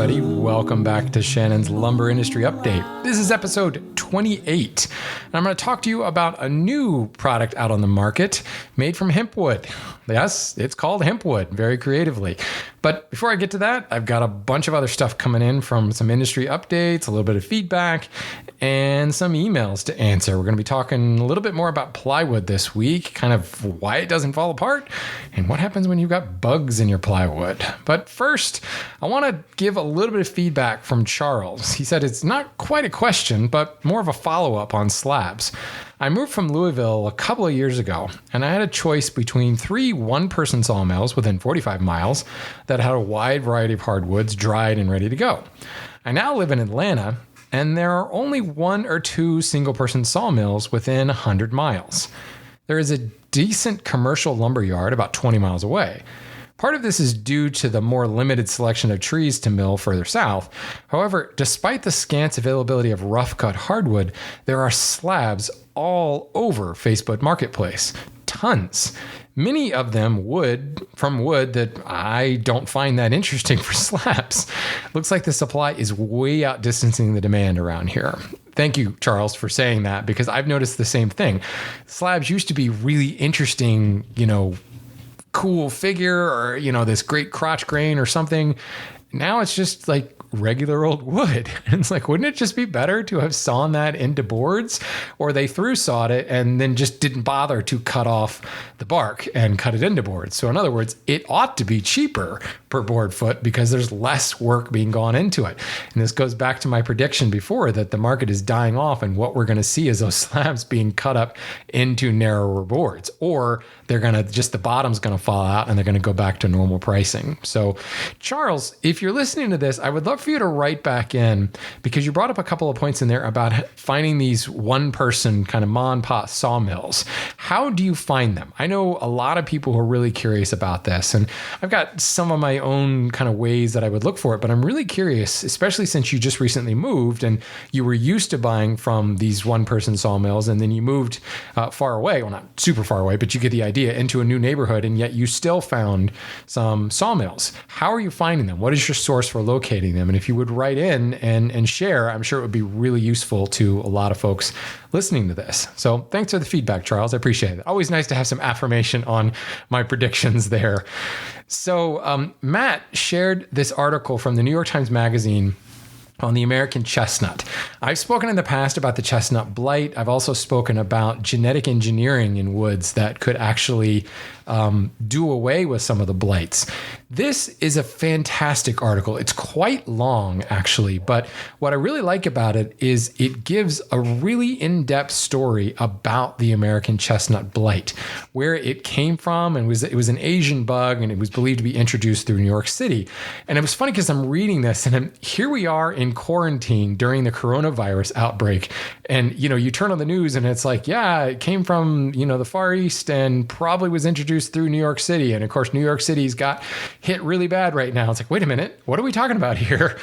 everybody. Welcome back to Shannon's Lumber Industry Update. This is episode 28, and I'm going to talk to you about a new product out on the market made from hemp wood. Yes, it's called hemp wood, very creatively. But before I get to that, I've got a bunch of other stuff coming in from some industry updates, a little bit of feedback, and some emails to answer. We're going to be talking a little bit more about plywood this week, kind of why it doesn't fall apart, and what happens when you've got bugs in your plywood. But first, I want to give a little bit of feedback from Charles. He said it's not quite a question, but more of a follow-up on slabs. I moved from Louisville a couple of years ago, and I had a choice between 3 one-person sawmills within 45 miles that had a wide variety of hardwoods dried and ready to go. I now live in Atlanta, and there are only 1 or 2 single-person sawmills within 100 miles. There is a decent commercial lumber yard about 20 miles away. Part of this is due to the more limited selection of trees to mill further south. However, despite the scant availability of rough-cut hardwood, there are slabs all over Facebook Marketplace. Tons. Many of them from wood that I don't find that interesting for slabs. Looks like the supply is way outdistancing the demand around here. Thank you, Charles, for saying that, because I've noticed the same thing. Slabs used to be really interesting, cool figure or, this great crotch grain or something. Now it's just like regular old wood. And it's like, wouldn't it just be better to have sawn that into boards? Or they sawed it and then just didn't bother to cut off the bark and cut it into boards. So in other words, it ought to be cheaper per board foot because there's less work being gone into it. And this goes back to my prediction before that the market is dying off, and what we're going to see is those slabs being cut up into narrower boards, or the bottom's going to fall out and they're going to go back to normal pricing. So Charles, if you're listening to this, I would love for you to write back in, because you brought up a couple of points in there about finding these one-person kind of ma and pa sawmills. How do you find them? I know a lot of people who are really curious about this, and I've got some of my own kind of ways that I would look for it, but I'm really curious, especially since you just recently moved and you were used to buying from these one-person sawmills, and then you moved far away, well, not super far away, but you get the idea, into a new neighborhood, and yet you still found some sawmills. How are you finding them? What is your source for locating them? And if you would write in and share, I'm sure it would be really useful to a lot of folks listening to this. So thanks for the feedback, Charles. I appreciate it. Always nice to have some affirmation on my predictions there. So Matt shared this article from the New York Times Magazine on the American chestnut. I've spoken in the past about the chestnut blight. I've also spoken about genetic engineering in woods that could actually do away with some of the blights. This is a fantastic article. It's quite long, actually, but what I really like about it is it gives a really in-depth story about the American chestnut blight, where it came from, and it was an Asian bug, and it was believed to be introduced through New York City. And it was funny because I'm reading this, and here we are in quarantine during the coronavirus outbreak, and you turn on the news, and it's like, yeah, it came from the Far East, and probably was introduced through New York City. And of course, New York City's got hit really bad right now. It's like, wait a minute, what are we talking about here?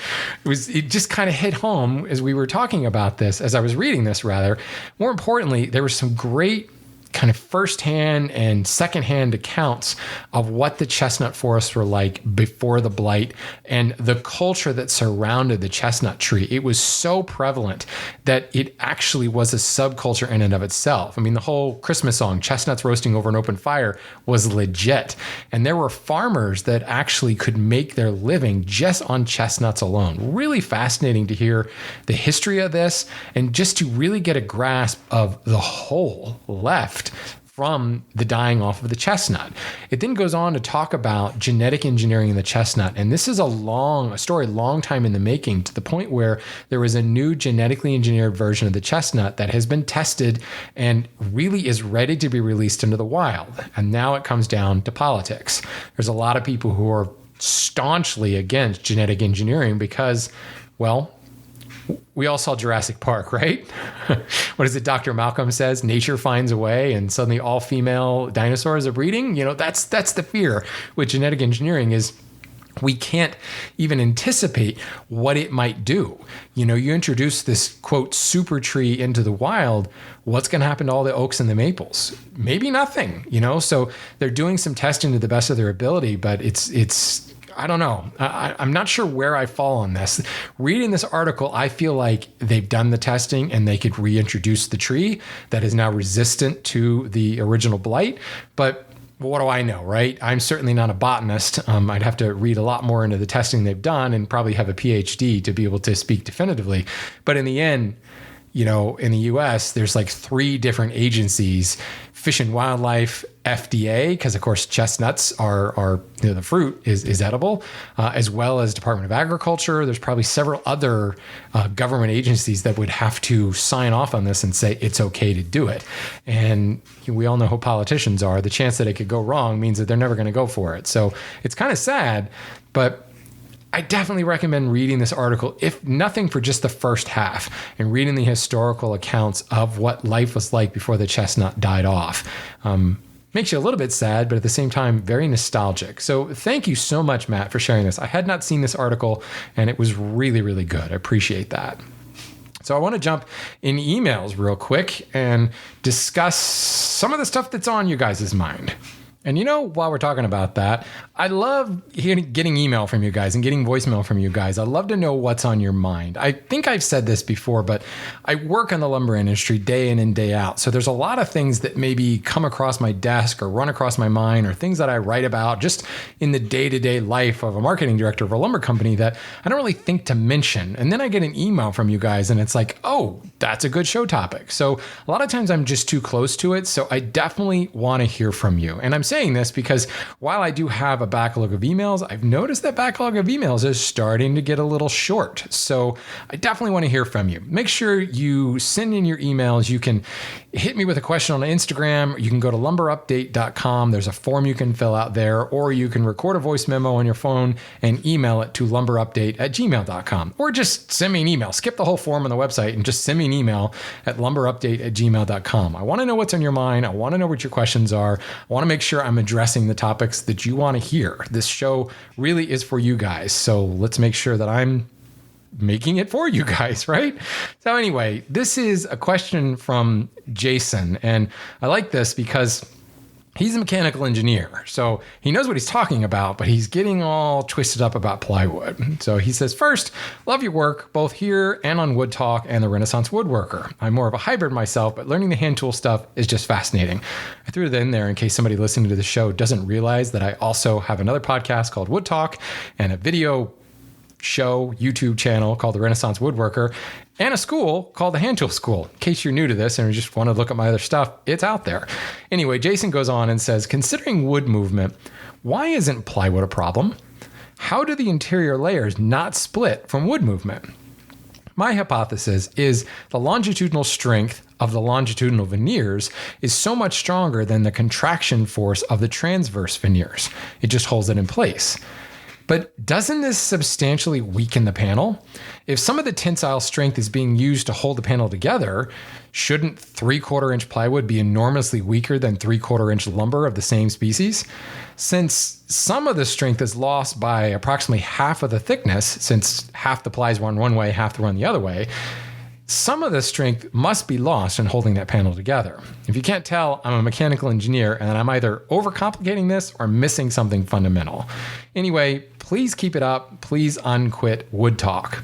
It just kind of hit home as we were talking about this, as I was reading this rather. More importantly, there were some great kind of firsthand and secondhand accounts of what the chestnut forests were like before the blight and the culture that surrounded the chestnut tree. It was so prevalent that it actually was a subculture in and of itself. I mean, the whole Christmas song, Chestnuts Roasting Over an Open Fire, was legit. And there were farmers that actually could make their living just on chestnuts alone. Really fascinating to hear the history of this and just to really get a grasp of the whole left from the dying off of the chestnut. It then goes on to talk about genetic engineering in the chestnut. And this is a story, long time in the making, to the point where there was a new genetically engineered version of the chestnut that has been tested and really is ready to be released into the wild. And now it comes down to politics. There's a lot of people who are staunchly against genetic engineering because, well, we all saw Jurassic Park, right? What is it Dr. Malcolm says? Nature finds a way, and suddenly all female dinosaurs are breeding. That's the fear with genetic engineering is we can't even anticipate what it might do. You introduce this, quote, super tree into the wild, what's going to happen to all the oaks and the maples? Maybe nothing, So they're doing some testing to the best of their ability, but it's I don't know. I'm not sure where I fall on this. Reading this article, I feel like they've done the testing and they could reintroduce the tree that is now resistant to the original blight. But what do I know, right? I'm certainly not a botanist. I'd have to read a lot more into the testing they've done and probably have a PhD to be able to speak definitively. But in the end, in the US, there's like 3 different agencies: Fish and Wildlife, FDA, because of course chestnuts are the fruit is edible, as well as Department of Agriculture. There's probably several other government agencies that would have to sign off on this and say it's okay to do it. And we all know who politicians are. The chance that it could go wrong means that they're never going to go for it. So it's kind of sad, but I definitely recommend reading this article, if nothing for just the first half, and reading the historical accounts of what life was like before the chestnut died off. Makes you a little bit sad, but at the same time, very nostalgic. So thank you so much, Matt, for sharing this. I had not seen this article, and it was really, really good. I appreciate that. So I want to jump in emails real quick and discuss some of the stuff that's on you guys' mind. And while we're talking about that, I love getting email from you guys and getting voicemail from you guys. I love to know what's on your mind. I think I've said this before, but I work in the lumber industry day in and day out. So there's a lot of things that maybe come across my desk or run across my mind, or things that I write about just in the day-to-day life of a marketing director of a lumber company that I don't really think to mention. And then I get an email from you guys and it's like, oh, that's a good show topic. So a lot of times I'm just too close to it. So I definitely want to hear from you. And I'm saying this because while I do have a backlog of emails, I've noticed that backlog of emails is starting to get a little short. So I definitely want to hear from you. Make sure you send in your emails. You can hit me with a question on Instagram. You can go to lumberupdate.com. There's a form you can fill out there, or you can record a voice memo on your phone and email it to lumberupdate@gmail.com, or just send me an email. Skip the whole form on the website and just send me an email at lumberupdate@gmail.com. I want to know what's on your mind. I want to know what your questions are. I want to make sure I'm addressing the topics that you want to hear. This show really is for you guys. So let's make sure that I'm making it for you guys, right? So anyway, this is a question from Jason. And I like this because he's a mechanical engineer. So he knows what he's talking about, but he's getting all twisted up about plywood. So he says, first, love your work, both here and on Wood Talk and the Renaissance Woodworker. I'm more of a hybrid myself, but learning the hand tool stuff is just fascinating. I threw it in there in case somebody listening to the show doesn't realize that I also have another podcast called Wood Talk and a video show YouTube channel called the Renaissance Woodworker, and a school called the Hand Tool School. In case you're new to this and you just want to look at my other stuff, it's out there. Anyway, Jason goes on and says, considering wood movement, why isn't plywood a problem? How do the interior layers not split from wood movement? My hypothesis is the longitudinal strength of the longitudinal veneers is so much stronger than the contraction force of the transverse veneers. It just holds it in place. But doesn't this substantially weaken the panel? If some of the tensile strength is being used to hold the panel together, shouldn't 3/4 inch plywood be enormously weaker than 3/4 inch lumber of the same species? Since some of the strength is lost by approximately half of the thickness, since half the plies run one way, half the run the other way, some of the strength must be lost in holding that panel together. If you can't tell, I'm a mechanical engineer and I'm either overcomplicating this or missing something fundamental. Anyway, please keep it up. Please unquit Wood Talk.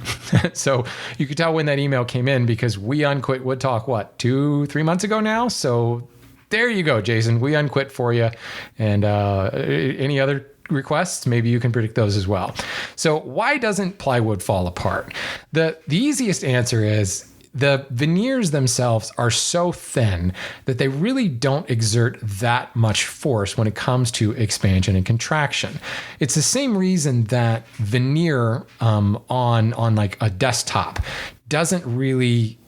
So you could tell when that email came in because we unquit Wood Talk, 2-3 months ago now? So there you go, Jason. We unquit for you. And any other requests, maybe you can predict those as well. So why doesn't plywood fall apart? The easiest answer is the veneers themselves are so thin that they really don't exert that much force when it comes to expansion and contraction. It's the same reason that veneer on like a desktop doesn't really,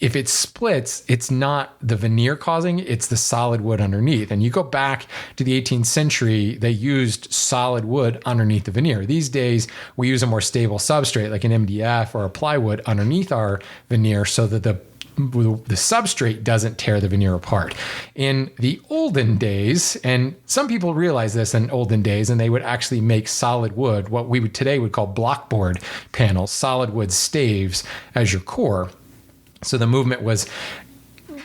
if it splits, it's not the veneer causing it, it's the solid wood underneath. And you go back to the 18th century, they used solid wood underneath the veneer. These days, we use a more stable substrate like an MDF or a plywood underneath our veneer so that the substrate doesn't tear the veneer apart. In the olden days, and some people realize this in olden days, and they would actually make solid wood, what we would today would call blockboard panels, solid wood staves as your core. So the movement was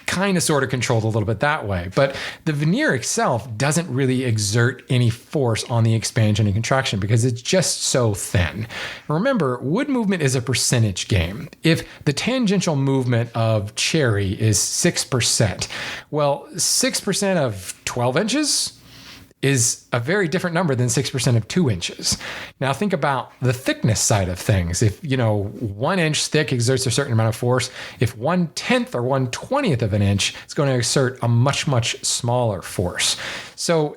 kind of sort of controlled a little bit that way. But the veneer itself doesn't really exert any force on the expansion and contraction because it's just so thin. Remember, wood movement is a percentage game. If the tangential movement of cherry is 6%, well, 6% of 12 inches is a very different number than 6% of 2 inches. Now think about the thickness side of things. If 1 inch thick exerts a certain amount of force, if 1/10 or 1/20th of an inch, it's going to exert a much, much smaller force. So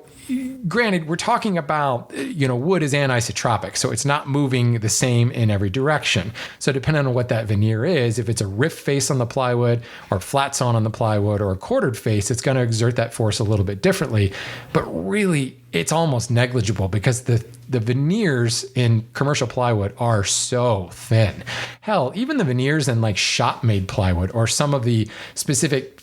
granted, we're talking about, wood is anisotropic, so it's not moving the same in every direction. So depending on what that veneer is, if it's a rift face on the plywood or flat sawn on the plywood or a quartered face, it's going to exert that force a little bit differently. But really, it's almost negligible because the veneers in commercial plywood are so thin. Hell, even the veneers in like shop-made plywood or some of the specific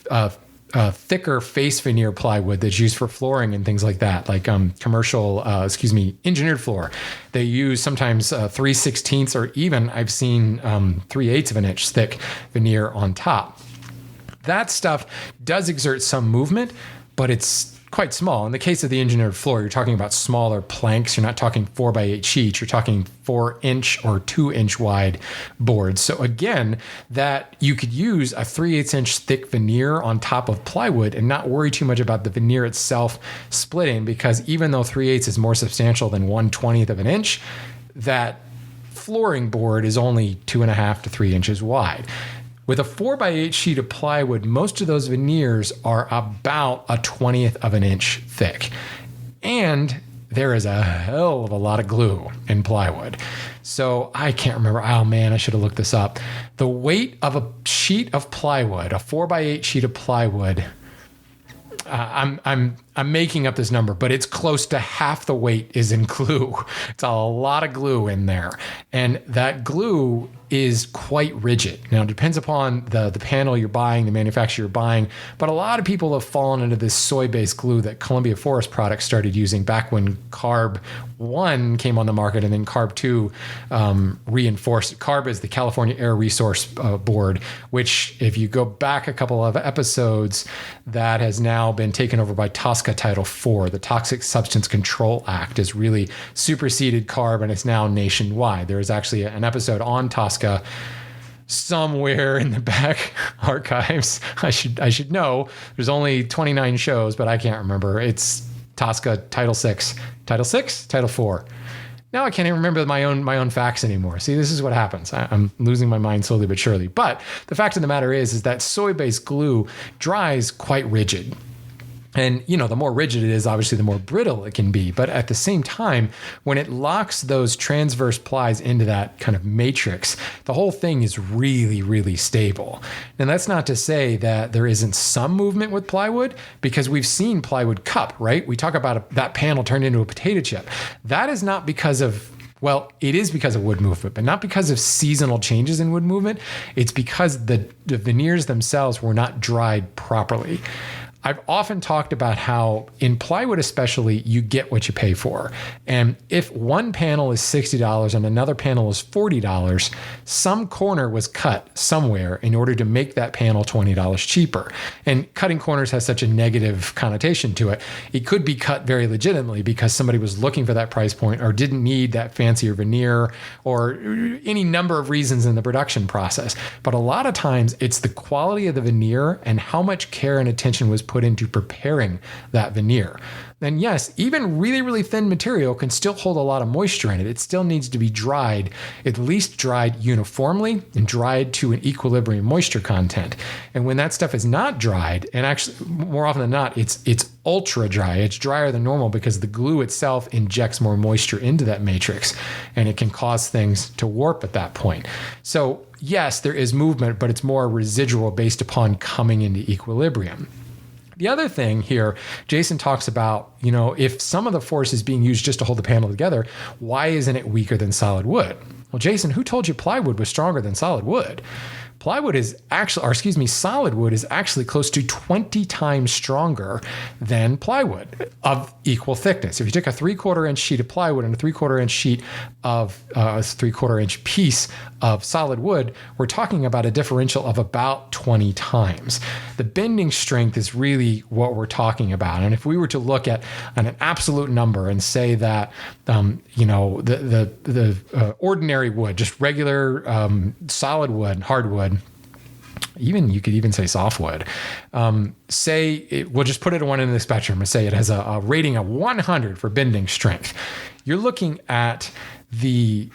thicker face veneer plywood that's used for flooring and things like that, like engineered floor. They use sometimes 3/16 or even I've seen 3/8 of an inch thick veneer on top. That stuff does exert some movement, but it's quite small. In the case of the engineered floor, you're talking about smaller planks. You're not talking 4x8 sheets. You're talking 4-inch or 2-inch wide boards. So again, that you could use a 3/8 inch thick veneer on top of plywood and not worry too much about the veneer itself splitting, because even though 3/8 is more substantial than 1/20th of an inch, that flooring board is only 2.5 to 3 inches wide. With a 4x8 sheet of plywood, most of those veneers are about a 20th of an inch thick. And there is a hell of a lot of glue in plywood. So I can't remember. Oh man, I should have looked this up. The weight of a sheet of plywood, a 4x8 sheet of plywood, I'm making up this number, but it's close to half the weight is in glue. It's a lot of glue in there. And that glue is quite rigid. Now, it depends upon the panel you're buying, the manufacturer you're buying, but a lot of people have fallen into this soy-based glue that Columbia Forest Products started using back when Carb 1 came on the market, and then Carb 2 reinforced. Carb is the California Air Resource Board, which if you go back a couple of episodes, that has now been taken over by TSCA Title IV. The Toxic Substance Control Act has really superseded Carb, and it's now nationwide. There is actually an episode on TSCA somewhere in the back archives. I should know. There's only 29 shows, but I can't remember. It's TSCA Title VI, Title VI, Title IV. Now I can't even remember my own facts anymore. See, this is what happens. I'm losing my mind slowly but surely. But the fact of the matter is that soy-based glue dries quite rigid. And, the more rigid it is, obviously, the more brittle it can be. But at the same time, when it locks those transverse plies into that kind of matrix, the whole thing is really, really stable. And that's not to say that there isn't some movement with plywood, because we've seen plywood cup, right? We talk about that panel turned into a potato chip. That is not because of, well, it is because of wood movement, but not because of seasonal changes in wood movement. It's because the veneers themselves were not dried properly. I've often talked about how in plywood especially, you get what you pay for. And if one panel is $60 and another panel is $40, some corner was cut somewhere in order to make that panel $20 cheaper. And cutting corners has such a negative connotation to it. It could be cut very legitimately because somebody was looking for that price point or didn't need that fancier veneer or any number of reasons in the production process. But a lot of times it's the quality of the veneer and how much care and attention was put into preparing that veneer. And yes, even really, really thin material can still hold a lot of moisture in it. It still needs to be dried, at least dried uniformly and dried to an equilibrium moisture content. And when that stuff is not dried, and actually more often than not, it's ultra dry. It's drier than normal because the glue itself injects more moisture into that matrix, and it can cause things to warp at that point. So yes, there is movement, but it's more residual based upon coming into equilibrium. The other thing here, Jason talks about, if some of the force is being used just to hold the panel together, why isn't it weaker than solid wood? Well, Jason, who told you plywood was stronger than solid wood? solid wood is actually close to 20 times stronger than plywood of equal thickness. If you took a 3/4 inch sheet of plywood and a 3/4 inch sheet of a 3/4 inch piece of solid wood, we're talking about a differential of about 20 times. The bending strength is really what we're talking about. And if we were to look at an absolute number and say that, the ordinary wood, just regular solid wood, hardwood, you could even say softwood. We'll just put it at one end of the spectrum and say it has a rating of 100 for bending strength. You're looking at the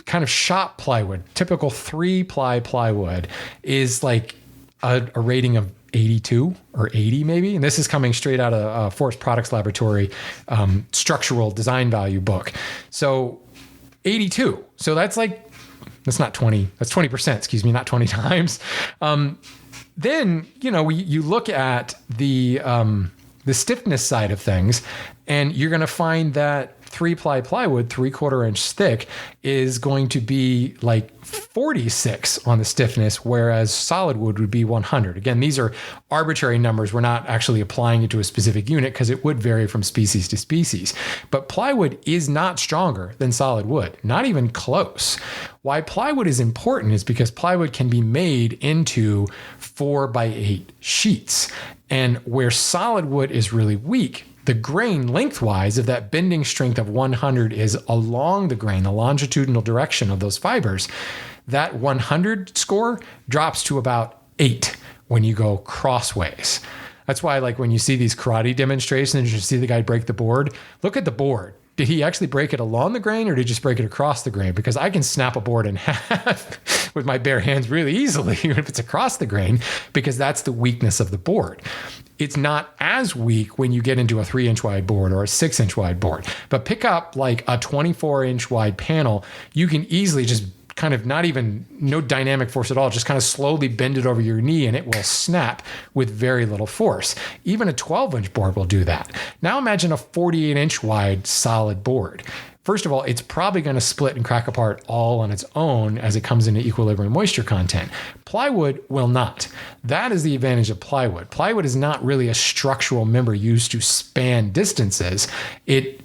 kind of shop plywood, typical 3-ply plywood is like a rating of 82 or 80 maybe. And this is coming straight out of Forest Products Laboratory structural design value book. So 82. So that's not 20. That's 20%, not 20 times. Then, you look at the stiffness side of things, and you're going to find that 3-ply plywood, 3/4 inch thick, is going to be like 46 on the stiffness, whereas solid wood would be 100. Again, these are arbitrary numbers. We're not actually applying it to a specific unit because it would vary from species to species. But plywood is not stronger than solid wood, not even close. Why plywood is important is because plywood can be made into 4x8 sheets. And where solid wood is really weak, the grain lengthwise of that bending strength of 100 is along the grain, the longitudinal direction of those fibers. That 100 score drops to about 8 when you go crossways. That's why, when you see these karate demonstrations, you see the guy break the board, look at the board. Did he actually break it along the grain, or did he just break it across the grain? Because I can snap a board in half with my bare hands really easily, even if it's across the grain, because that's the weakness of the board. It's not as weak when you get into a 3-inch wide board or a 6-inch wide board. But pick up like a 24-inch wide panel, you can easily just kind of no dynamic force at all, just kind of slowly bend it over your knee and it will snap with very little force. Even a 12-inch board will do that. Now imagine a 48-inch wide solid board. First of all, it's probably going to split and crack apart all on its own as it comes into equilibrium moisture content. Plywood will not. That is the advantage of plywood. Plywood is not really a structural member used to span distances. It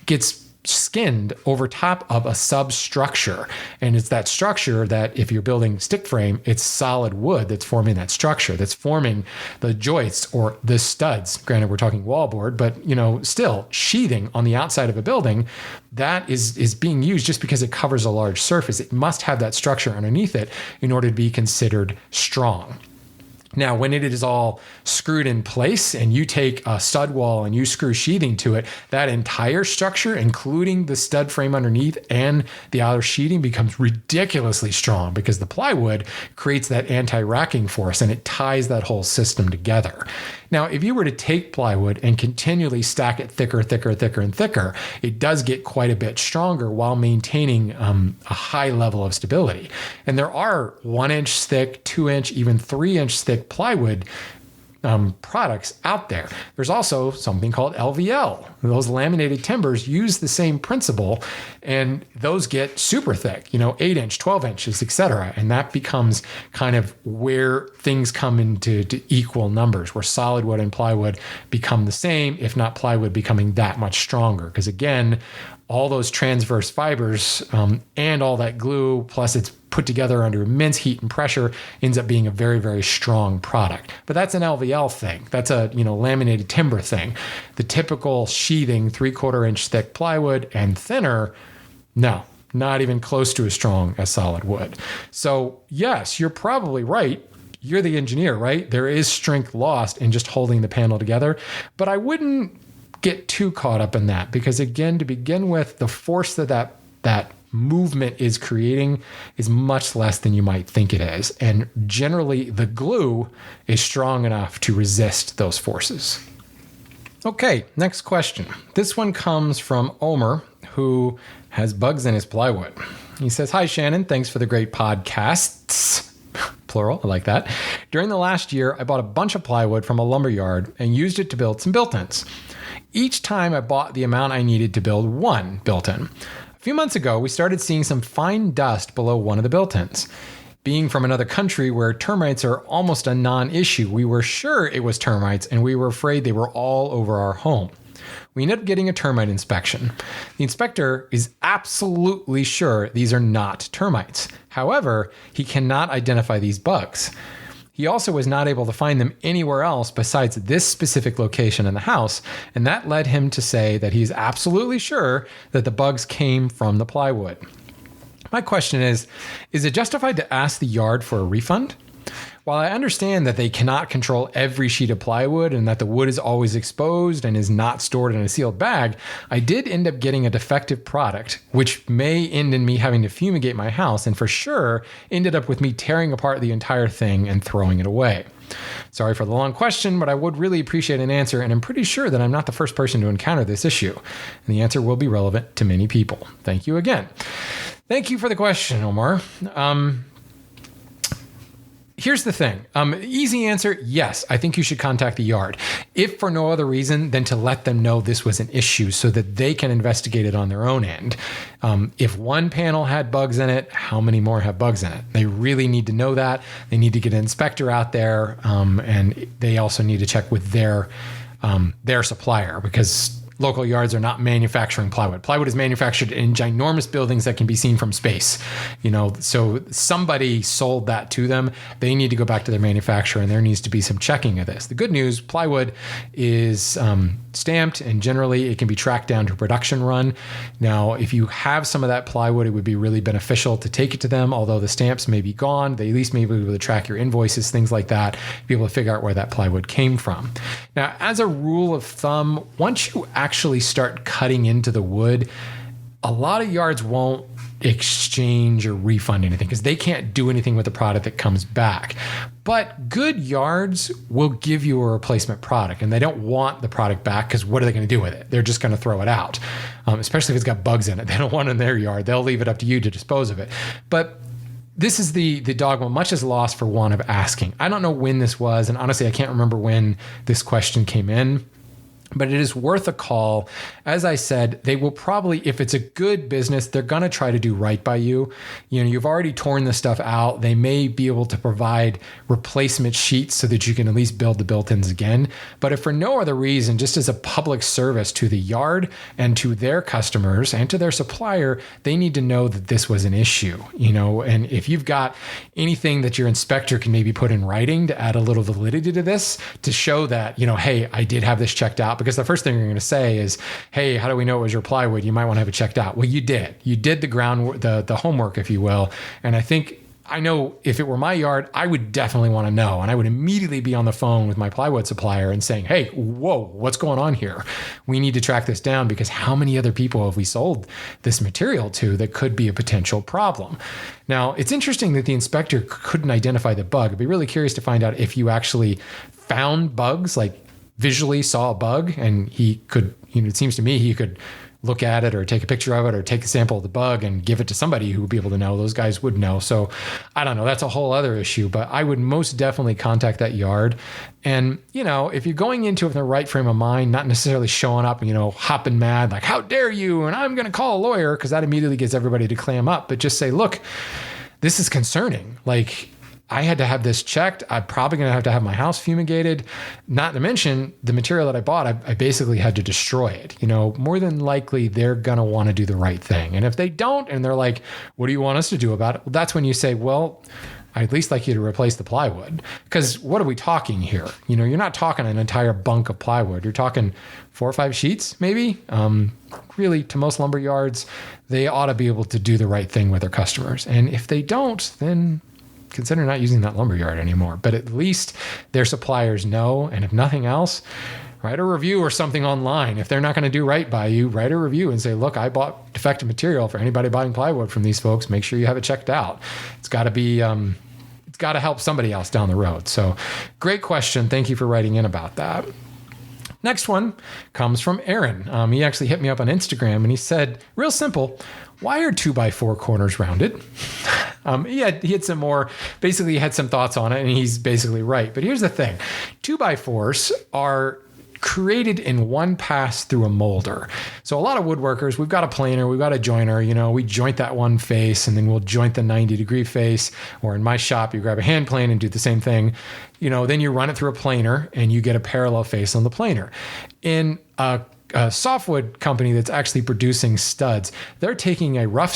gets skinned over top of a substructure. And it's that structure that if you're building stick frame, it's solid wood that's forming that structure, that's forming the joists or the studs. Granted, we're talking wallboard, but still sheathing on the outside of a building, that is being used just because it covers a large surface. It must have that structure underneath it in order to be considered strong. Now, when it is all screwed in place and you take a stud wall and you screw sheathing to it, that entire structure, including the stud frame underneath and the outer sheathing, becomes ridiculously strong because the plywood creates that anti-racking force and it ties that whole system together. Now, if you were to take plywood and continually stack it thicker, thicker, thicker, and thicker, it does get quite a bit stronger while maintaining a high level of stability. And there are 1-inch thick, 2-inch, even 3-inch thick plywood products out there. There's also something called LVL. Those laminated timbers use the same principle, and those get super thick, 8-inch, 12 inches, etc. And that becomes kind of where things come into equal numbers, where solid wood and plywood become the same, if not plywood becoming that much stronger. Because again, all those transverse fibers and all that glue, plus it's put together under immense heat and pressure, ends up being a very, very strong product. But that's an LVL thing. That's a laminated timber thing. The typical sheathing 3/4 inch thick plywood and thinner, no, not even close to as strong as solid wood. So yes, you're probably right. You're the engineer, right? There is strength lost in just holding the panel together, but I wouldn't get too caught up in that, because again, to begin with, the force that movement is creating is much less than you might think it is. And generally the glue is strong enough to resist those forces. Okay, next question. This one comes from Omer, who has bugs in his plywood. He says, "Hi Shannon, thanks for the great podcasts." Plural, I like that. "During the last year, I bought a bunch of plywood from a lumber yard and used it to build some built-ins. Each time I bought the amount I needed to build one built-in. A few months ago, we started seeing some fine dust below one of the built-ins. Being from another country where termites are almost a non-issue, we were sure it was termites and we were afraid they were all over our home. We ended up getting a termite inspection. The inspector is absolutely sure these are not termites. However, he cannot identify these bugs. He also was not able to find them anywhere else besides this specific location in the house, and that led him to say that he's absolutely sure that the bugs came from the plywood. My question is it justified to ask the yard for a refund? While I understand that they cannot control every sheet of plywood and that the wood is always exposed and is not stored in a sealed bag, I did end up getting a defective product, which may end in me having to fumigate my house, and for sure ended up with me tearing apart the entire thing and throwing it away. Sorry for the long question, but I would really appreciate an answer, and I'm pretty sure that I'm not the first person to encounter this issue, and the answer will be relevant to many people. Thank you again. Thank you for the question, Omar. Here's the thing. Easy answer, yes, I think you should contact the yard. If for no other reason than to let them know this was an issue so that they can investigate it on their own end. If one panel had bugs in it, how many more have bugs in it? They really need to know that. They need to get an inspector out there, and they also need to check with their supplier, because local yards are not manufacturing plywood. Plywood is manufactured in ginormous buildings that can be seen from space. So somebody sold that to them. They need to go back to their manufacturer, and there needs to be some checking of this. The good news, plywood is stamped, and generally it can be tracked down to a production run. Now, if you have some of that plywood, it would be really beneficial to take it to them. Although the stamps may be gone, they at least may be able to track your invoices, things like that, be able to figure out where that plywood came from. Now, as a rule of thumb, once you actually start cutting into the wood, a lot of yards won't exchange or refund anything because they can't do anything with the product that comes back. But good yards will give you a replacement product, and they don't want the product back because what are they going to do with it? They're just going to throw it out, especially if it's got bugs in it. They don't want it in their yard. They'll leave it up to you to dispose of it. But this is the dogma, much is lost for want of asking. I don't know when this was, and honestly, I can't remember when this question came in. But it is worth a call. As I said, they will probably, if it's a good business, they're going to try to do right by you. You've already torn the stuff out. They may be able to provide replacement sheets so that you can at least build the built-ins again. But if for no other reason, just as a public service to the yard and to their customers and to their supplier, they need to know that this was an issue. And if you've got anything that your inspector can maybe put in writing to add a little validity to this, to show that, hey, I did have this checked out. Because the first thing you're going to say is, hey, how do we know it was your plywood? You might want to have it checked out. Well, you did. You did the homework, if you will. And I know if it were my yard, I would definitely want to know. And I would immediately be on the phone with my plywood supplier and saying, hey, whoa, what's going on here? We need to track this down, because how many other people have we sold this material to that could be a potential problem? Now, it's interesting that the inspector couldn't identify the bug. I'd be really curious to find out if you actually found bugs, like visually saw a bug, and he could, it seems to me he could look at it or take a picture of it or take a sample of the bug and give it to somebody who would be able to know. Those guys would know. So I don't know. That's a whole other issue, but I would most definitely contact that yard. And, if you're going into it in the right frame of mind, not necessarily showing up, hopping mad, like, how dare you? And I'm going to call a lawyer, because that immediately gets everybody to clam up, but just say, look, this is concerning. Like, I had to have this checked. I'm probably going to have my house fumigated. Not to mention the material that I bought, I basically had to destroy it. More than likely they're going to want to do the right thing. And if they don't, and they're like, what do you want us to do about it? Well, that's when you say, well, I'd at least like you to replace the plywood. Because what are we talking here? You're not talking an entire bunk of plywood. You're talking 4 or 5 sheets, maybe. Really, to most lumber yards, they ought to be able to do the right thing with their customers. And if they don't, then consider not using that lumberyard anymore. But at least their suppliers know. And if nothing else, write a review or something online. If they're not going to do right by you, write a review and say, look, I bought defective material. For anybody buying plywood from these folks, make sure you have it checked out. It's got to be, it's got to help somebody else down the road. So great question. Thank you for writing in about that. Next one comes from Aaron. He actually hit me up on Instagram and he said, real simple, why are 2x4 corners rounded? He had some more, basically he had some thoughts on it, and he's basically right. But here's the thing. 2x4s are created in one pass through a molder. So a lot of woodworkers, we've got a planer, we've got a joiner, we joint that one face and then we'll joint the 90-degree face. Or in my shop, you grab a hand plane and do the same thing. Then you run it through a planer and you get a parallel face on the planer. In a softwood company that's actually producing studs, they're taking a rough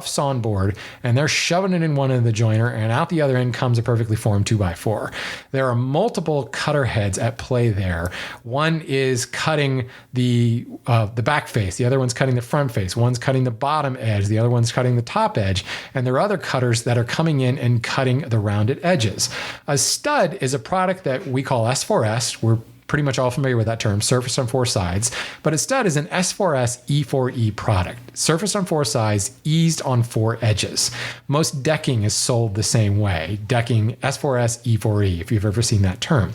sawn board, and they're shoving it in one end of the joiner, and out the other end comes a perfectly formed 2x4. There are multiple cutter heads at play there. One is cutting the back face, the other one's cutting the front face, one's cutting the bottom edge, the other one's cutting the top edge, and there are other cutters that are coming in and cutting the rounded edges. A stud is a product that we call S4S. We're pretty much all familiar with that term, surface on four sides, but a stud is an S4S E4E product, surface on four sides, eased on four edges. Most decking is sold the same way, decking S4S E4E, if you've ever seen that term.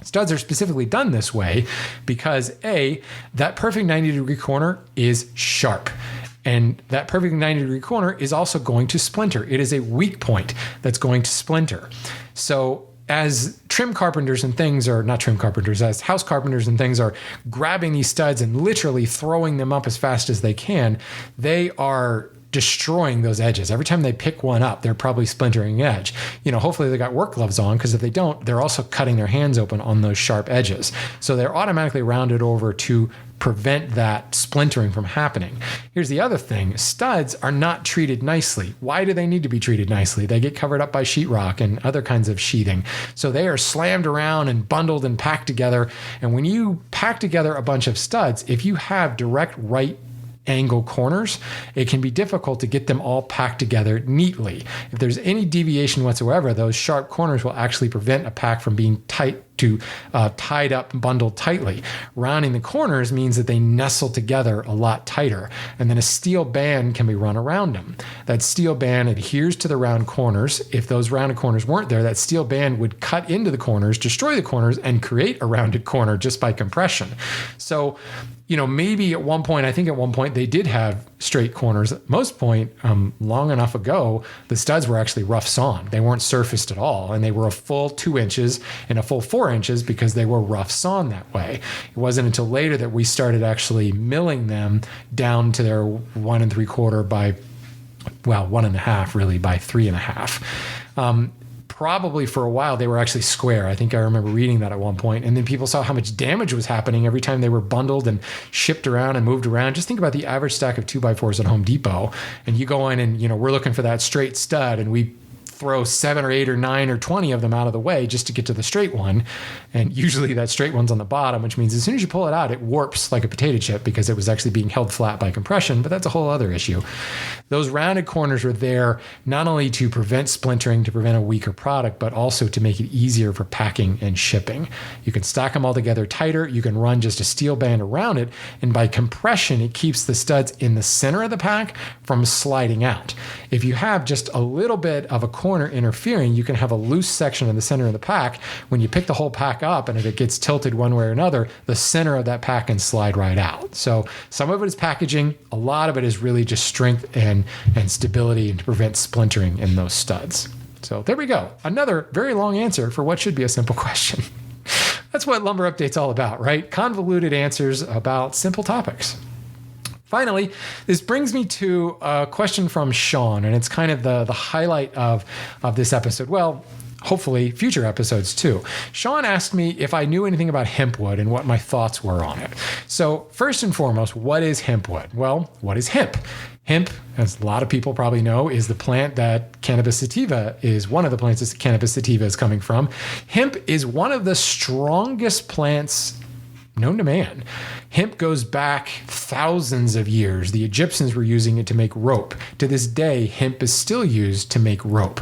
Studs are specifically done this way because that perfect 90-degree corner is sharp. And that perfect 90-degree corner is also going to splinter. It is a weak point that's going to splinter. So as house carpenters and things are grabbing these studs and literally throwing them up as fast as they can, they are destroying those edges. Every time they pick one up, they're probably splintering the edge. Hopefully they got work gloves on, because if they don't, they're also cutting their hands open on those sharp edges. So they're automatically rounded over to prevent that splintering from happening. Here's the other thing. Studs are not treated nicely. Why do they need to be treated nicely? They get covered up by sheetrock and other kinds of sheathing. So they are slammed around and bundled and packed together. And when you pack together a bunch of studs, if you have direct right angle corners, it can be difficult to get them all packed together neatly. If there's any deviation whatsoever, those sharp corners will actually prevent a pack from being tied up and bundled tightly. Rounding the corners means that they nestle together a lot tighter, and then a steel band can be run around them. That steel band adheres to the round corners. If those rounded corners weren't there, that steel band would cut into the corners, destroy the corners, and create a rounded corner just by compression. So, maybe at one point, I think at one point they did have straight corners. At most point, long enough ago, the studs were actually rough sawn. They weren't surfaced at all, and they were a full 2 inches and a full 4 inches because they were rough sawn that way. It wasn't until later that we started actually milling them down to their 1 3/4 by 1.5 really by 3.5. Probably for a while they were actually square. I think I remember reading that at one point. And then people saw how much damage was happening every time they were bundled and shipped around and moved around. Just think about the average stack of 2x4s at Home Depot. And you go in and, we're looking for that straight stud, and we throw 7 or 8 or 9 or 20 of them out of the way just to get to the straight one. And usually that straight one's on the bottom, which means as soon as you pull it out, it warps like a potato chip because it was actually being held flat by compression, but that's a whole other issue. Those rounded corners are there not only to prevent splintering, to prevent a weaker product, but also to make it easier for packing and shipping. You can stack them all together tighter. You can run just a steel band around it. And by compression, it keeps the studs in the center of the pack from sliding out. If you have just a little bit of a corner interfering, you can have a loose section in the center of the pack. When you pick the whole pack up, and if it gets tilted one way or another, the center of that pack can slide right out. So some of it is packaging. A lot of it is really just strength and stability, and to prevent splintering in those studs. So there we go. Another very long answer for what should be a simple question. That's what Lumber Update's all about, right? Convoluted answers about simple topics. Finally, this brings me to a question from Sean, and it's kind of the highlight of this episode. Well, hopefully future episodes too. Sean asked me if I knew anything about hemp wood and what my thoughts were on it. So first and foremost, what is hemp wood? Well, what is hemp? Hemp, as a lot of people probably know, is the plant that cannabis sativa is one of the plants that cannabis sativa is coming from. Hemp is one of the strongest plants known to man. Hemp goes back thousands of years. The Egyptians were using it to make rope. To this day, hemp is still used to make rope.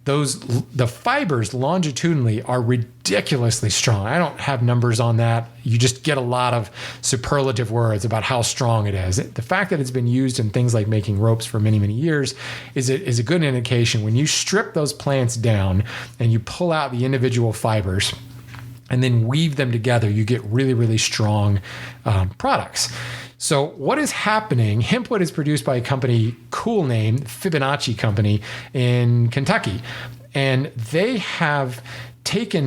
The fibers longitudinally are ridiculously strong. I don't have numbers on that. You just get a lot of superlative words about how strong it is. The fact that it's been used in things like making ropes for many, many years is a good indication. When you strip those plants down and you pull out the individual fibers and then weave them together, you get really, really strong products. So what is happening? Hempwood is produced by a company, cool name, Fibonacci Company in Kentucky. And they have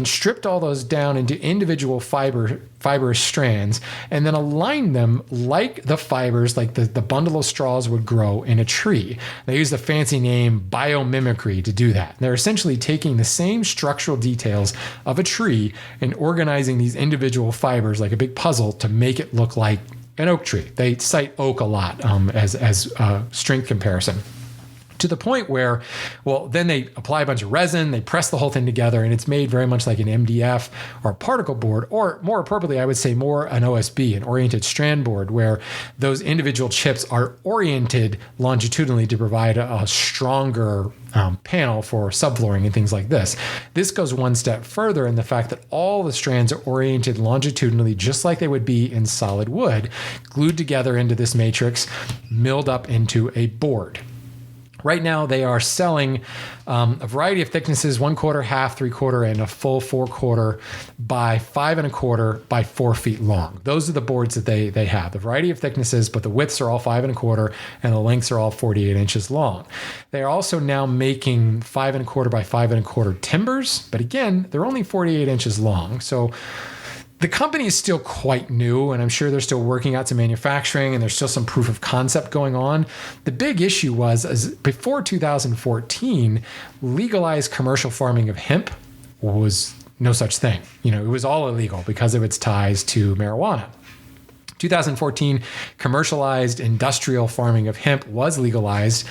stripped all those down into individual fibrous strands, and then aligned them like the fibers, like the bundle of straws would grow in a tree. They use the fancy name biomimicry to do that. They're essentially taking the same structural details of a tree and organizing these individual fibers like a big puzzle to make it look like an oak tree. They cite oak a lot as a strength comparison. To the point where, well, then they apply a bunch of resin, they press the whole thing together, and it's made very much like an MDF or a particle board, or more appropriately, I would say more an OSB, an oriented strand board, where those individual chips are oriented longitudinally to provide a stronger panel for subflooring and things like this. This goes one step further in the fact that all the strands are oriented longitudinally, just like they would be in solid wood, glued together into this matrix, milled up into a board. Right now, they are selling a variety of thicknesses, 1/4, half, 3/4, and a full 4/4 by 5 1/4 by 4 feet long. Those are the boards that they have. The variety of thicknesses, but the widths are all 5 1/4 and the lengths are all 48 inches long. They are also now making 5 1/4 by 5 1/4 timbers, but again, they're only 48 inches long. So the company is still quite new, and I'm sure they're still working out some manufacturing, and there's still some proof of concept going on. The big issue was before 2014, legalized commercial farming of hemp was no such thing. It was all illegal because of its ties to marijuana. 2014, commercialized industrial farming of hemp was legalized,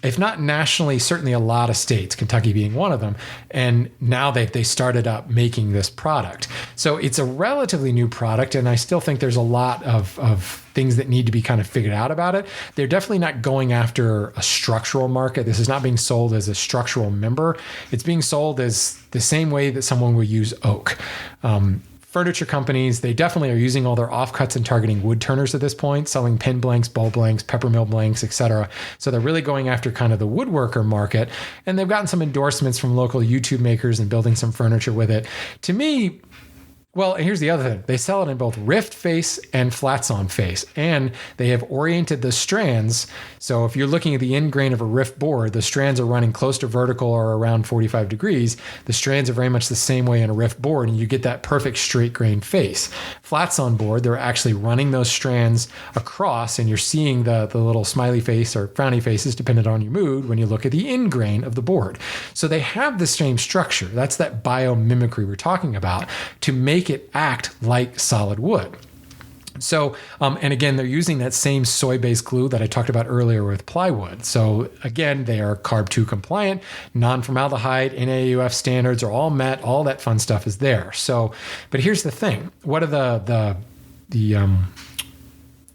if not nationally, certainly a lot of states, Kentucky being one of them. And now they started up making this product. So it's a relatively new product, and I still think there's a lot of things that need to be kind of figured out about it. They're definitely not going after a structural market. This is not being sold as a structural member. It's being sold as the same way that someone would use oak. Furniture companies, they definitely are using all their offcuts and targeting wood turners at this point, selling pin blanks, bowl blanks, peppermill blanks, etc. So they're really going after kind of the woodworker market, and they've gotten some endorsements from local YouTube makers and building some furniture with it. To me, well, and here's the other thing. They sell it in both rift face and flats on face, and they have oriented the strands. So if you're looking at the end grain of a rift board, the strands are running close to vertical or around 45 degrees. The strands are very much the same way in a rift board, and you get that perfect straight grain face. Flats on board, they're actually running those strands across, and you're seeing the little smiley face or frowny faces, depending on your mood, when you look at the end grain of the board. So they have the same structure. That's that biomimicry we're talking about to make it act like solid wood. So, and again, they're using that same soy-based glue that I talked about earlier with plywood. So again, they are CARB 2 compliant, non-formaldehyde, NAUF standards are all met, all that fun stuff is there. So, but here's the thing. What are the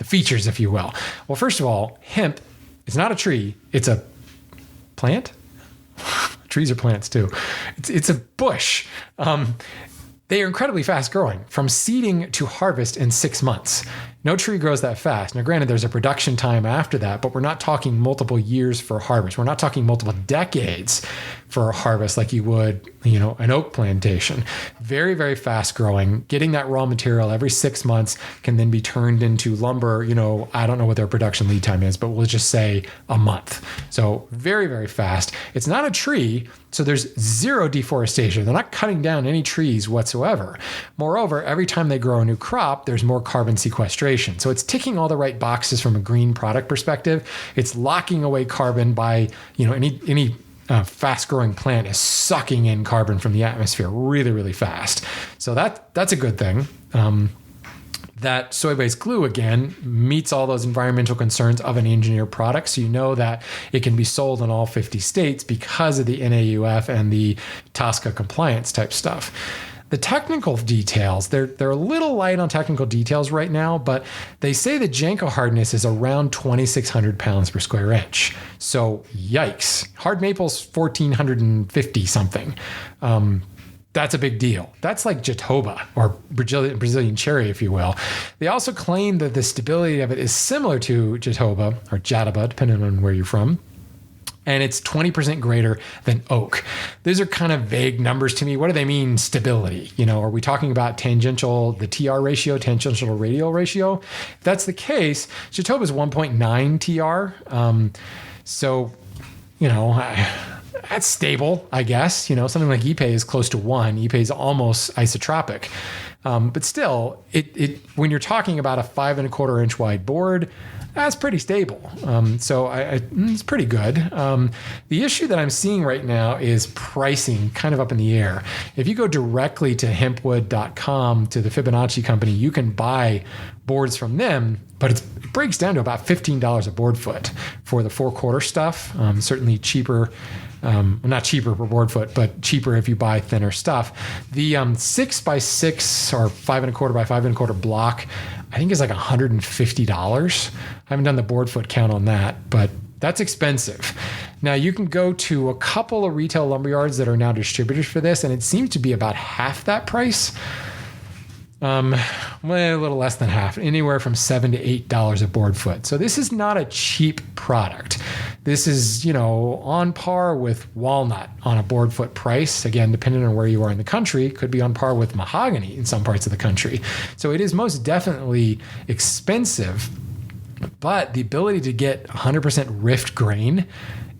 features, if you will? Well, first of all, hemp is not a tree, it's a plant. Trees are plants too. It's a bush. They are incredibly fast growing, from seeding to harvest in 6 months. No tree grows that fast. Now, granted, there's a production time after that, but we're not talking multiple years for harvest. We're not talking multiple decades for a harvest like you would, an oak plantation. Very, very fast growing. Getting that raw material every 6 months can then be turned into lumber. I don't know what their production lead time is, but we'll just say a month. So very, very fast. It's not a tree, so there's zero deforestation. They're not cutting down any trees whatsoever. Moreover, every time they grow a new crop, there's more carbon sequestration. So it's ticking all the right boxes from a green product perspective. It's locking away carbon by, any fast-growing plant is sucking in carbon from the atmosphere really, really fast. So that's a good thing. That soy-based glue, again, meets all those environmental concerns of an engineered product. So you know that it can be sold in all 50 states because of the NAUF and the TSCA compliance type stuff. The technical details, they're a little light on technical details right now, but they say the Janko hardness is around 2,600 pounds per square inch. So yikes. Hard maple's 1,450 something. That's a big deal. That's like Jatoba or Brazilian cherry, if you will. They also claim that the stability of it is similar to Jatoba or Jatoba, depending on where you're from. And it's 20% greater than oak. These are kind of vague numbers to me. What do they mean, stability? Are we talking about the TR ratio, tangential to radial ratio? If that's the case, Jatoba is 1.9 TR. So, that's stable, I guess. Something like Ipe is close to 1. Ipe is almost isotropic. But still, it when you're talking about a 5 1/4 inch wide board, that's pretty stable. So it's pretty good. The issue that I'm seeing right now is pricing kind of up in the air. If you go directly to hempwood.com, to the Fibonacci company, you can buy boards from them, but it breaks down to about $15 a board foot for the 4/4 stuff. Certainly cheaper. Not cheaper per board foot, but cheaper if you buy thinner stuff. The 6x6 or 5 1/4 by 5 1/4 block, I think is like $150. I haven't done the board foot count on that, but that's expensive. Now you can go to a couple of retail lumberyards that are now distributors for this, and it seems to be about half that price. Well, a little less than half, anywhere from $7 to $8 a board foot. So this is not a cheap product. This is, on par with walnut on a board foot price. Again, depending on where you are in the country, could be on par with mahogany in some parts of the country. So it is most definitely expensive, but the ability to get 100% rift grain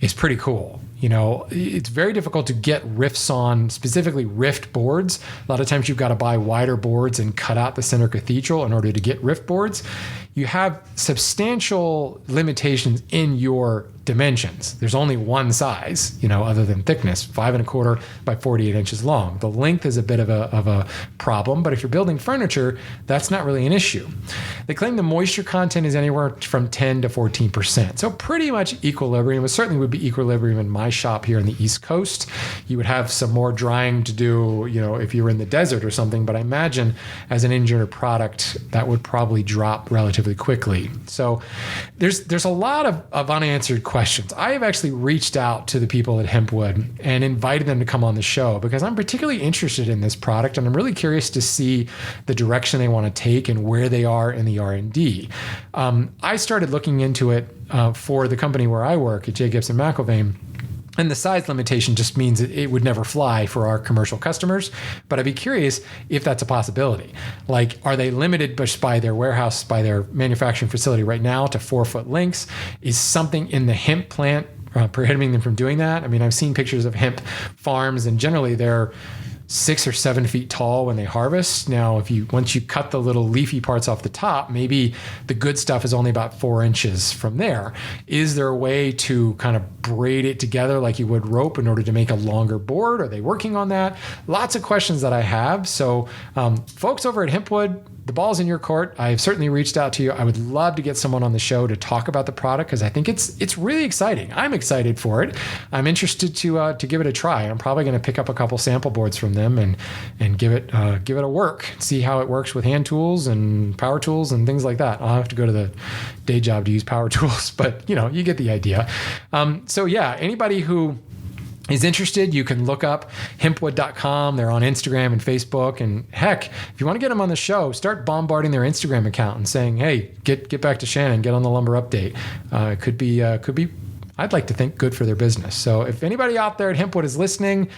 is pretty cool. It's very difficult to get rifts on, specifically rift boards. A lot of times you've got to buy wider boards and cut out the center cathedral in order to get rift boards. You have substantial limitations in your dimensions. There's only one size, other than thickness, 5 1/4 by 48 inches long. The length is a bit of a problem, but if you're building furniture, that's not really an issue. They claim the moisture content is anywhere from 10 to 14%. So pretty much equilibrium. It certainly would be equilibrium in my shop here on the East Coast. You would have some more drying to do, if you were in the desert or something, but I imagine as an engineered product, that would probably drop relatively quickly. So there's a lot of unanswered questions. I have actually reached out to the people at Hemp Wood and invited them to come on the show because I'm particularly interested in this product and I'm really curious to see the direction they want to take and where they are in the R&D. I started looking into it for the company where I work at J. Gibson McIlvaine. And the size limitation just means it would never fly for our commercial customers. But I'd be curious if that's a possibility. Like, are they limited just by their warehouse, by their manufacturing facility right now to 4-foot lengths? Is something in the hemp plant prohibiting them from doing that? I mean, I've seen pictures of hemp farms, and generally they're 6 or 7 feet tall when they harvest. Now, once you cut the little leafy parts off the top, maybe the good stuff is only about 4 inches from there. Is there a way to kind of braid it together like you would rope in order to make a longer board? Are they working on that? Lots of questions that I have. So folks over at Hempwood, the ball's in your court. I've certainly reached out to you. I would love to get someone on the show to talk about the product because I think it's really exciting. I'm excited for it. I'm interested to give it a try. I'm probably going to pick up a couple sample boards from them and give it a work. See how it works with hand tools and power tools and things like that. I'll have to go to the day job to use power tools, but you get the idea. So yeah, anybody who is interested, you can look up hempwood.com. They're on Instagram and Facebook. And heck, if you want to get them on the show, start bombarding their Instagram account and saying, hey, get back to Shannon, get on the lumber update. It could be, I'd like to think, good for their business. So if anybody out there at Hempwood is listening,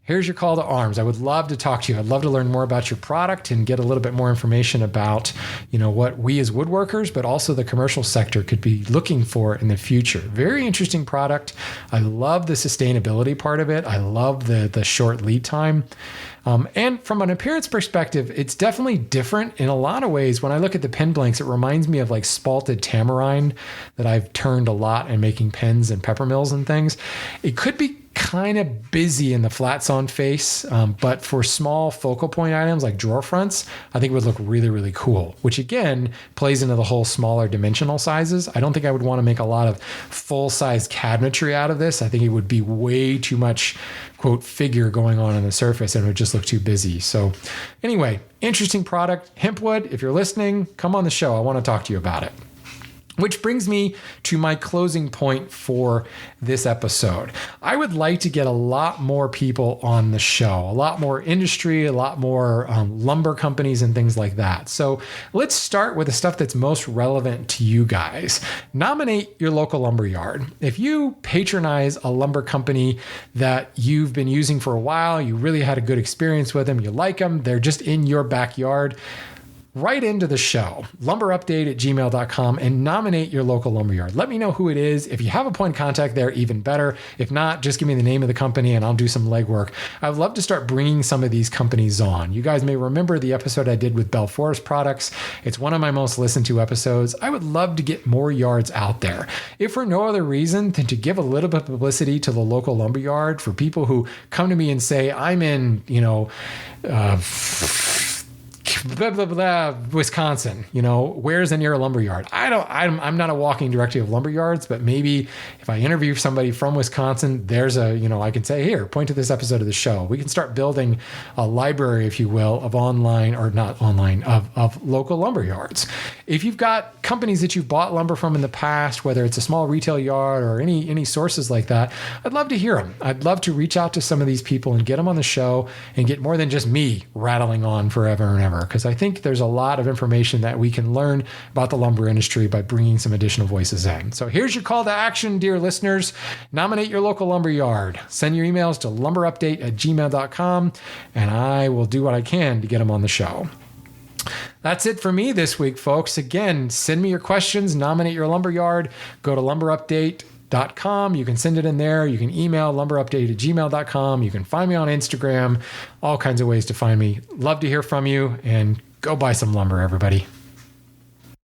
here's your call to arms. I would love to talk to you. I'd love to learn more about your product and get a little bit more information about, what we as woodworkers, but also the commercial sector could be looking for in the future. Very interesting product. I love the sustainability part of it. I love the short lead time. And from an appearance perspective, it's definitely different in a lot of ways. When I look at the pen blanks, it reminds me of like spalted tamarind that I've turned a lot in making pens and pepper mills and things. It could be kind of busy in the flat sawn face, but for small focal point items like drawer fronts, I think it would look really, really cool, which again plays into the whole smaller dimensional sizes. I don't think I would want to make a lot of full-size cabinetry out of this. I think it would be way too much, quote, figure going on the surface and it would just look too busy. So anyway, interesting product. Hempwood, if you're listening, come on the show. I want to talk to you about it. Which brings me to my closing point for this episode. I would like to get a lot more people on the show, a lot more industry, a lot more lumber companies and things like that. So let's start with the stuff that's most relevant to you guys. Nominate your local lumber yard. If you patronize a lumber company that you've been using for a while, you really had a good experience with them, you like them, they're just in your backyard, Write into the show, lumberupdate@gmail.com, and nominate your local lumberyard. Let me know who it is. If you have a point of contact there, even better. If not, just give me the name of the company and I'll do some legwork. I would love to start bringing some of these companies on. You guys may remember the episode I did with Bell Forest Products. It's one of my most listened to episodes. I would love to get more yards out there, if for no other reason than to give a little bit of publicity to the local lumberyard for people who come to me and say, I'm in, blah, blah, blah, Wisconsin, where's the nearest lumberyard? I'm not a walking directory of lumberyards, but maybe if I interview somebody from Wisconsin, there's I can say, here, point to this episode of the show. We can start building a library, if you will, of of local lumberyards. If you've got companies that you've bought lumber from in the past, whether it's a small retail yard or any sources like that, I'd love to hear them. I'd love to reach out to some of these people and get them on the show and get more than just me rattling on forever and ever. Because I think there's a lot of information that we can learn about the lumber industry by bringing some additional voices in. So here's your call to action, dear listeners. Nominate your local lumberyard. Send your emails to lumberupdate@gmail.com, and I will do what I can to get them on the show. That's it for me this week, folks. Again, send me your questions, nominate your lumberyard, go to lumberupdate.com. You can send it in there. You can email lumberupdate@gmail.com. You can find me on Instagram, all kinds of ways to find me. Love to hear from you, and go buy some lumber, everybody.